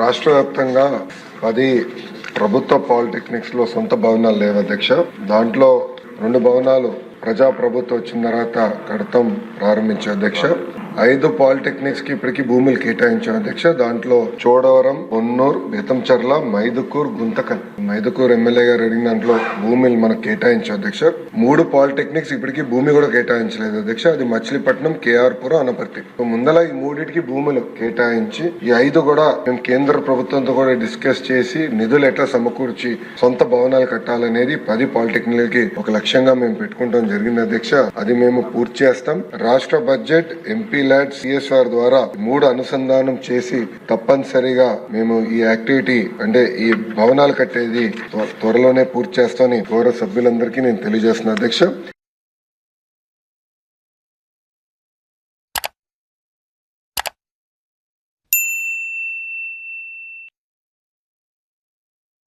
రాష్ట్ర వ్యాప్తంగా 10 ప్రభుత్వ పాలిటెక్నిక్స్ లో సొంత భవనాలు లేవు అధ్యక్ష. దాంట్లో 2 భవనాలు ప్రజా ప్రభుత్వం వచ్చిన తర్వాత కడతం ప్రారంభించాం అధ్యక్ష. 5 పాలిటెక్నిక్స్ కి ఇప్పటికీ భూములు కేటాయించాం అధ్యక్ష. దాంట్లో చోడవరం, పొన్నూరు, బేతంచెర్ల, మైదుకూరు, గుంతకల్. మైదుకూరు ఎమ్మెల్యే గారు అడిగిన దాంట్లో భూములు మనకు కేటాయించాం అధ్యక్ష. 3 పాలిటెక్నిక్స్ ఇప్పటికీ భూమి కూడా కేటాయించలేదు అధ్యక్ష. అది మచిలీపట్నం, కేఆర్పురం, అనపర్తి. ముందల ఈ 3టికి భూములు కేటాయించి ఈ 5 కూడా మేము కేంద్ర ప్రభుత్వంతో కూడా డిస్కస్ చేసి నిధులు ఎట్లా సమకూర్చి సొంత భవనాలు కట్టాలనేది 10 పాలిటెక్నిక్ కి ఒక లక్ష్యంగా మేము పెట్టుకుంటాం జరిగింది అధ్యక్ష. అది మేము పూర్తి చేస్తాం. రాష్ట్ర బడ్జెట్, ఎంపీ ల్యాడ్, సిఎస్ఆర్ ద్వారా 3 అనుసంధానం చేసి తప్పనిసరిగా మేము ఈ యాక్టివిటీ అంటే ఈ భవనాలు కట్టేది త్వరలోనే పూర్తి చేస్తామని గౌరవ సభ్యులందరికీ నేను తెలియజేస్తున్నా అధ్యక్ష.